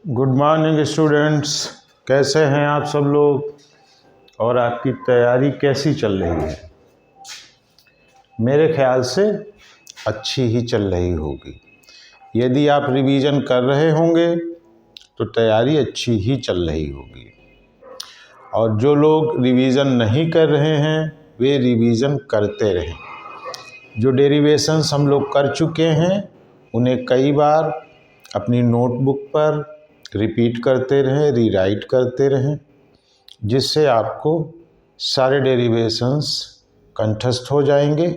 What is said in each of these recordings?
Good morning students, कैसे हैं आप सब लोग और आपकी तैयारी कैसी चल रही है। मेरे ख्याल से अच्छी ही चल रही होगी। यदि आप रिवीजन कर रहे होंगे तो तैयारी अच्छी ही चल रही होगी, और जो लोग रिवीजन नहीं कर रहे हैं वे रिवीजन करते रहें। जो डेरिवेशंस हम लोग कर चुके हैं उन्हें कई बार अपनी नोटबुक पर रिपीट करते रहें, रीराइट करते रहें, जिससे आपको सारे डेरिवेशंस कंठस्थ हो जाएंगे।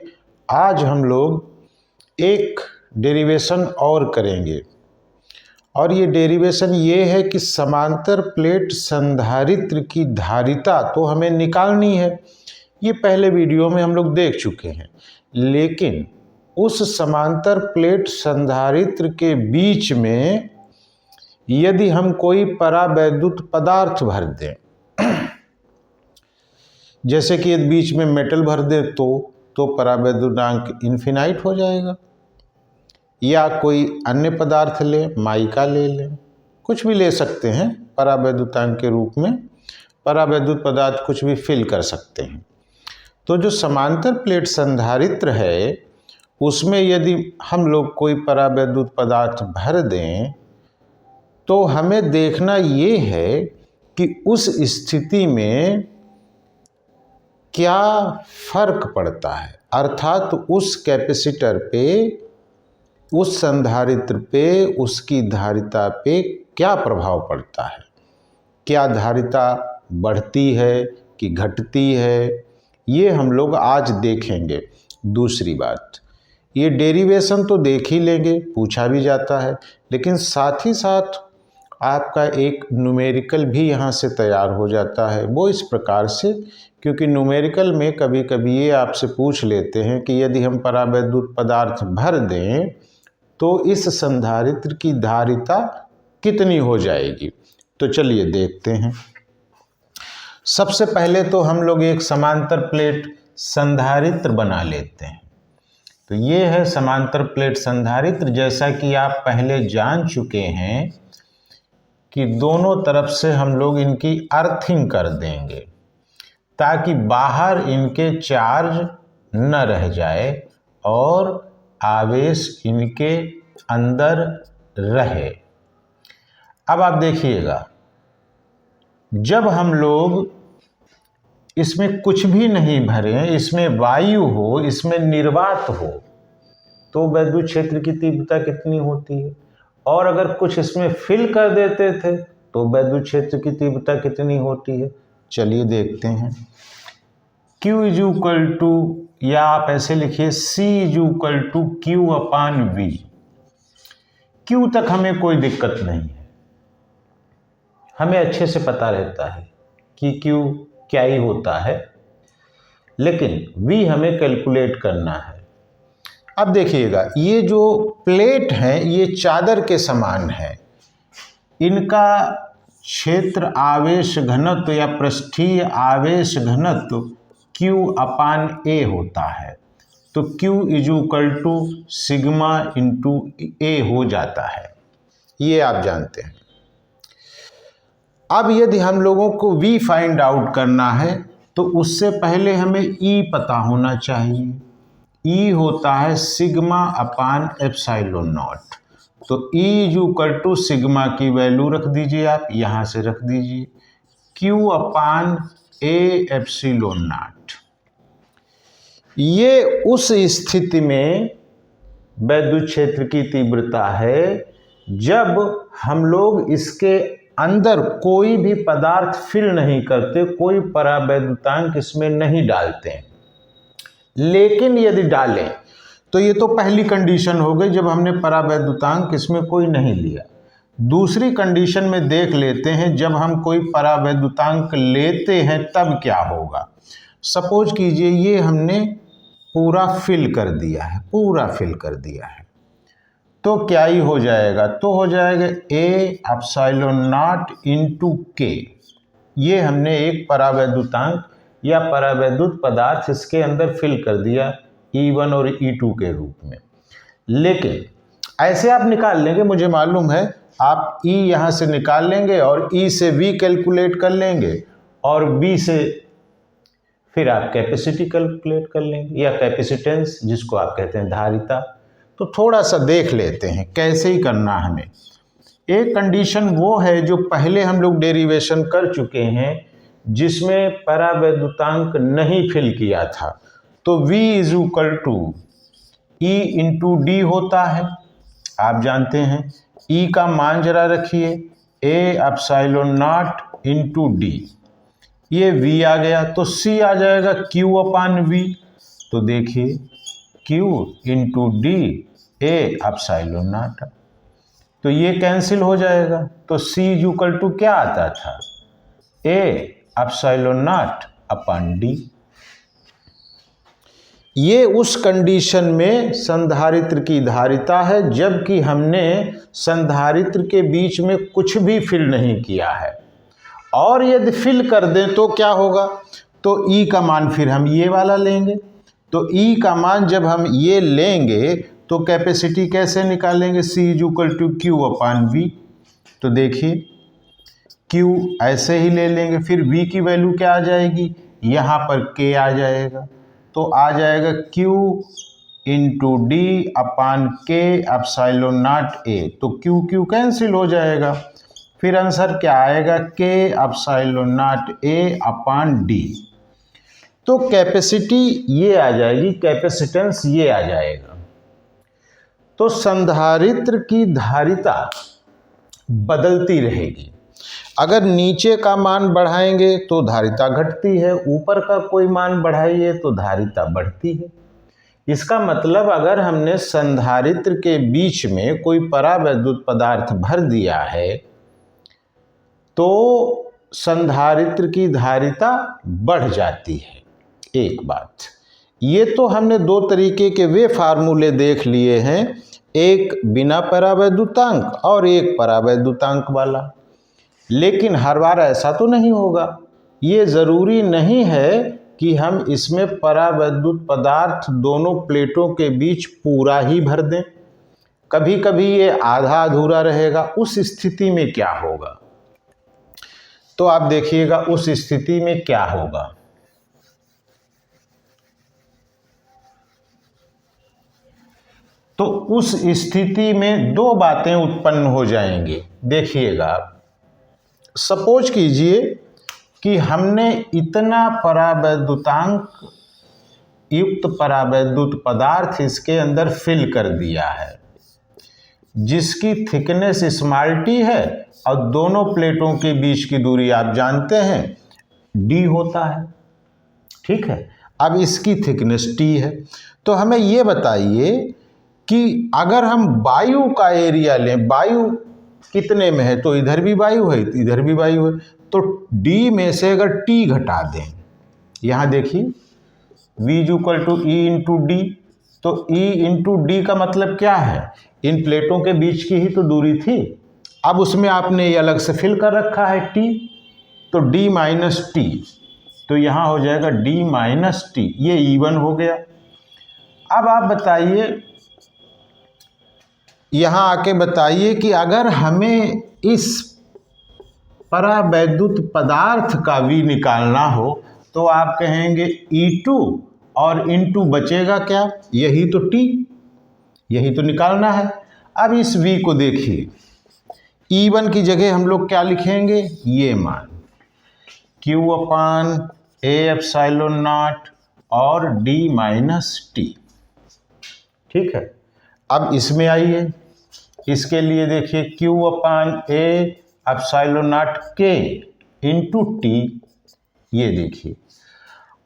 आज हम लोग एक डेरिवेशन और करेंगे, और ये डेरिवेशन ये है कि समांतर प्लेट संधारित्र की धारिता तो हमें निकालनी है। ये पहले वीडियो में हम लोग देख चुके हैं, लेकिन उस समांतर प्लेट संधारित्र के बीच में यदि हम कोई परावैद्युत पदार्थ भर दें, जैसे कि यदि बीच में मेटल भर दें तो परावैद्युतांक इन्फिनाइट हो जाएगा। या कोई अन्य पदार्थ लें, माइका ले लें, कुछ भी ले सकते हैं परावैद्युतांक के रूप में। परावैद्युत पदार्थ कुछ भी फिल कर सकते हैं। तो जो समांतर प्लेट संधारित्र है उसमें यदि हम लोग कोई परावैद्युत पदार्थ भर दें तो हमें देखना ये है कि उस स्थिति में क्या फर्क पड़ता है, अर्थात उस कैपेसिटर पे, उस संधारित्र पे, उसकी धारिता पे क्या प्रभाव पड़ता है। क्या धारिता बढ़ती है कि घटती है, ये हम लोग आज देखेंगे। दूसरी बात, ये डेरिवेशन तो देख ही लेंगे, पूछा भी जाता है, लेकिन साथ ही साथ आपका एक न्यूमेरिकल भी यहाँ से तैयार हो जाता है। वो इस प्रकार से, क्योंकि न्यूमेरिकल में कभी कभी ये आपसे पूछ लेते हैं कि यदि हम परावैद्युत पदार्थ भर दें तो इस संधारित्र की धारिता कितनी हो जाएगी। तो चलिए देखते हैं। सबसे पहले तो हम लोग एक समांतर प्लेट संधारित्र बना लेते हैं। तो ये है समांतर प्लेट संधारित्र। जैसा कि आप पहले जान चुके हैं कि दोनों तरफ से हम लोग इनकी अर्थिंग कर देंगे ताकि बाहर इनके चार्ज न रह जाए और आवेश इनके अंदर रहे। अब आप देखिएगा, जब हम लोग इसमें कुछ भी नहीं भरें, इसमें वायु हो, इसमें निर्वात हो, तो वैद्युत क्षेत्र की तीव्रता कितनी होती है। और अगर कुछ इसमें फिल कर देते थे तो वैद्युत क्षेत्र की तीव्रता कितनी होती है। चलिए देखते हैं। Q इज इक्वल टू, या आप ऐसे लिखिए C is equal to Q upon V। Q तक हमें कोई दिक्कत नहीं है, हमें अच्छे से पता रहता है कि Q क्या ही होता है, लेकिन V हमें कैलकुलेट करना है। अब देखिएगा, ये जो प्लेट हैं ये चादर के समान है। इनका क्षेत्र आवेश घनत्व या पृष्ठीय आवेश घनत्व Q अपान A होता है। तो Q is equal to sigma into A हो जाता है, ये आप जानते हैं। अब यदि हम लोगों को V फाइंड आउट करना है तो उससे पहले हमें E पता होना चाहिए। E होता है सिग्मा अपान एप्सिलॉन नॉट। तो E is equal to sigma की वैल्यू रख दीजिए, आप यहाँ से रख दीजिए Q upon A epsilon naught. ये उस स्थिति में वैद्युत क्षेत्र की तीव्रता है जब हम लोग इसके अंदर कोई भी पदार्थ फिल नहीं करते, कोई परावैद्युतांक इसमें नहीं डालते। लेकिन यदि डालें तो ये तो पहली कंडीशन हो गई, जब हमने परावैद्युतांक इसमें कोई नहीं लिया। दूसरी कंडीशन में देख लेते हैं, जब हम कोई परावैद्युतांक लेते हैं तब क्या होगा। सपोज कीजिए ये हमने पूरा फिल कर दिया है, पूरा फिल कर दिया है, तो क्या ही हो जाएगा, तो हो जाएगा A epsilon not into K। ये हमने एक परावैद्युतांक या परावैद्युत पदार्थ इसके अंदर फिल कर दिया E1 और E2 के रूप में। लेकिन ऐसे आप निकाल लेंगे, मुझे मालूम है, आप E यहाँ से निकाल लेंगे और E से V कैलकुलेट कर लेंगे और V से फिर आप कैपेसिटी कैलकुलेट कर लेंगे या कैपेसिटेंस जिसको आप कहते हैं धारिता। तो थोड़ा सा देख लेते हैं कैसे ही करना हमें। एक कंडीशन वो है जो पहले हम लोग डेरिवेशन कर चुके हैं जिसमें परावैद्युतांक नहीं फिल किया था। तो V is equal to E into D होता है, आप जानते हैं। E का मान जरा रखिए, A epsilon not into D, ये V आ गया तो C आ जाएगा Q अपान V। तो देखिए Q into D A epsilon naught, तो ये कैंसिल हो जाएगा। तो C इक्वल टू क्या आता था, A epsilon naught upon D. ये उस कंडीशन में संधारित्र की धारिता है जबकि हमने संधारित्र के बीच में कुछ भी फिल नहीं किया है। और यदि फिल कर दें तो क्या होगा, तो E का मान फिर हम ये वाला लेंगे। तो E का मान जब हम ये लेंगे तो कैपेसिटी कैसे निकालेंगे, C equal to Q upon V। तो देखिए Q ऐसे ही ले लेंगे, फिर V की वैल्यू क्या आ जाएगी, यहाँ पर K आ जाएगा। तो आ जाएगा Q into D upon K epsilon not A। तो Q Q कैंसिल हो जाएगा, फिर आंसर क्या आएगा, K epsilon not A upon D। तो कैपेसिटी ये आ जाएगी, कैपेसिटेंस ये आ जाएगा। तो संधारित्र की धारिता बदलती रहेगी। अगर नीचे का मान बढ़ाएंगे तो धारिता घटती है, ऊपर का कोई मान बढ़ाइए तो धारिता बढ़ती है। इसका मतलब अगर हमने संधारित्र के बीच में कोई परावैद्युत पदार्थ भर दिया है तो संधारित्र की धारिता बढ़ जाती है। एक बात ये, तो हमने दो तरीके के वे फार्मूले देख लिए हैं, एक बिना परावैद्युतांक और एक परावैद्युतांक वाला। लेकिन हर बार ऐसा तो नहीं होगा, ये ज़रूरी नहीं है कि हम इसमें परावैद्युत पदार्थ दोनों प्लेटों के बीच पूरा ही भर दें। कभी कभी ये आधा अधूरा रहेगा। उस स्थिति में क्या होगा, तो आप देखिएगा उस स्थिति में क्या होगा। तो उस स्थिति में दो बातें उत्पन्न हो जाएंगी। देखिएगा, सपोज कीजिए कि हमने इतना परावैद्युतांक युक्त परावैद्युत पदार्थ इसके अंदर फिल कर दिया है जिसकी थिकनेस स्मॉल टी है और दोनों प्लेटों के बीच की दूरी आप जानते हैं d होता है, ठीक है। अब इसकी थिकनेस t है। तो हमें ये बताइए कि अगर हम वायु का एरिया लें, वायु कितने में है, तो इधर भी वायु है इधर भी वायु है, तो D में से अगर T घटा दें, यहाँ देखिए V equal to E into D, तो E इंटू डी का मतलब क्या है, इन प्लेटों के बीच की ही तो दूरी थी। अब उसमें आपने ये अलग से फिल कर रखा है T, तो D माइनस टी, तो यहाँ हो जाएगा D माइनस टी, ये E1 हो गया। अब आप बताइए, यहाँ आके बताइए कि अगर हमें इस परावैद्युत पदार्थ का V निकालना हो तो आप कहेंगे E2 और इनटू बचेगा क्या, यही तो T, यही तो निकालना है। अब इस V को देखिए, E1 की जगह हम लोग क्या लिखेंगे, ये मान Q upon A epsilon not और D माइनस टी, ठीक है। अब इसमें आइए, इसके लिए देखिए Q upon A epsilon not K into T, ये देखिए।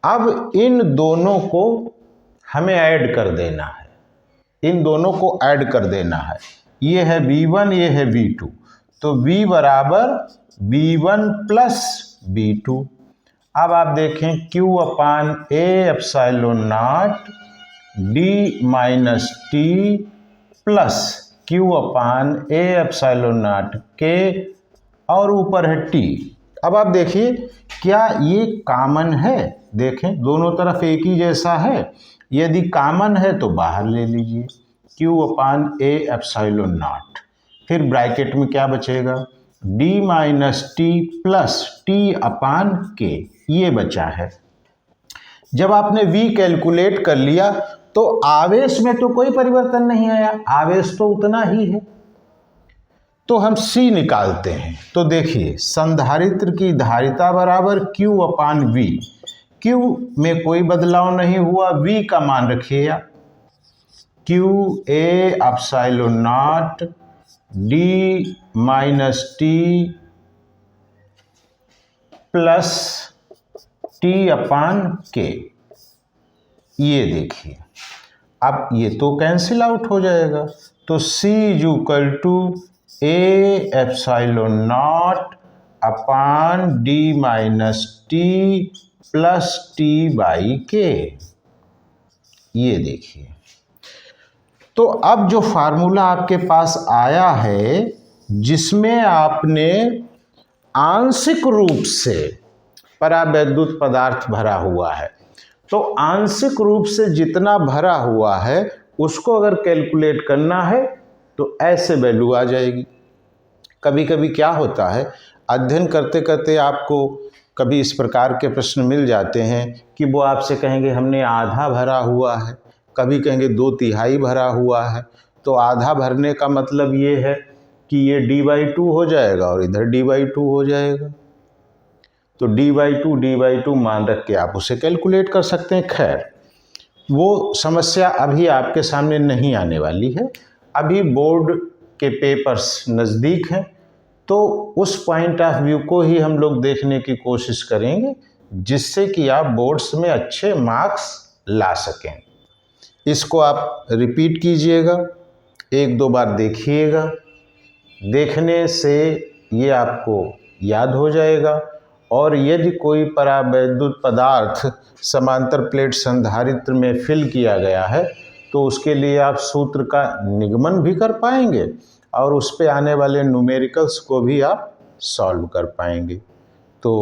अब इन दोनों को हमें ऐड कर देना है, इन दोनों को ऐड कर देना है। ये है V1, ये है V2, तो V बराबर V1 प्लस V2। अब आप देखें Q upon A epsilon naught D minus T plus Q upon A epsilon not K और ऊपर है T। अब आप देखिए क्या ये कॉमन है, देखें दोनों तरफ एक ही जैसा है, यदि कॉमन है तो बाहर ले लीजिए Q upon A epsilon naught, फिर ब्रैकेट में क्या बचेगा, d minus T plus t upon k, ये बचा है। जब आपने v कैलकुलेट कर लिया तो आवेश में तो कोई परिवर्तन नहीं आया, आवेश तो उतना ही है। तो हम c निकालते हैं। तो देखिए संधारित्र की धारिता बराबर q अपान v, q में कोई बदलाव नहीं हुआ, v का मान रखिएगा q a epsilon naught d minus T plus t upon k. ये देखिए अब ये तो कैंसिल आउट हो जाएगा, तो c equal to a epsilon naught upon d minus T plus T by K. ये देखिए, तो अब जो फार्मूला आपके पास आया है जिसमें आपने आंशिक रूप से परावैद्युत पदार्थ भरा हुआ है, तो आंशिक रूप से जितना भरा हुआ है उसको अगर कैलकुलेट करना है तो ऐसे वैल्यू आ जाएगी। कभी कभी क्या होता है, अध्ययन करते करते आपको कभी इस प्रकार के प्रश्न मिल जाते हैं कि वो आपसे कहेंगे हमने आधा भरा हुआ है, कभी कहेंगे 2/3 भरा हुआ है। तो आधा भरने का मतलब ये है कि ये d/2 हो जाएगा और इधर d/2 हो जाएगा। तो d/2 मान रख के आप उसे कैलकुलेट कर सकते हैं। खैर वो समस्या अभी आपके सामने नहीं आने वाली है, अभी बोर्ड के पेपर्स नज़दीक हैं, तो उस पॉइंट ऑफ व्यू को ही हम लोग देखने की कोशिश करेंगे जिससे कि आप बोर्ड्स में अच्छे मार्क्स ला सकें। इसको आप रिपीट कीजिएगा, 1-2 बार देखिएगा, देखने से ये आपको याद हो जाएगा। और यदि कोई परावैद्युत पदार्थ समांतर प्लेट संधारित्र में फिल किया गया है तो उसके लिए आप सूत्र का निगमन भी कर पाएंगे और उस पे आने वाले न्यूमेरिकल्स को भी आप सॉल्व कर पाएंगे। तो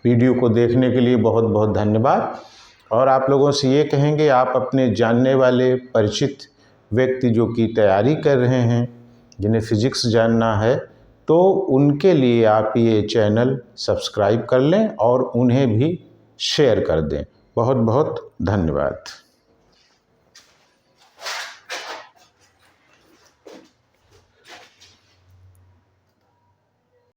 वीडियो को देखने के लिए बहुत बहुत धन्यवाद। और आप लोगों से ये कहेंगे, आप अपने जानने वाले परिचित व्यक्ति जो कि तैयारी कर रहे हैं, जिन्हें फिजिक्स जानना है, तो उनके लिए आप ये चैनल सब्सक्राइब कर लें और उन्हें भी शेयर कर दें। बहुत बहुत धन्यवाद।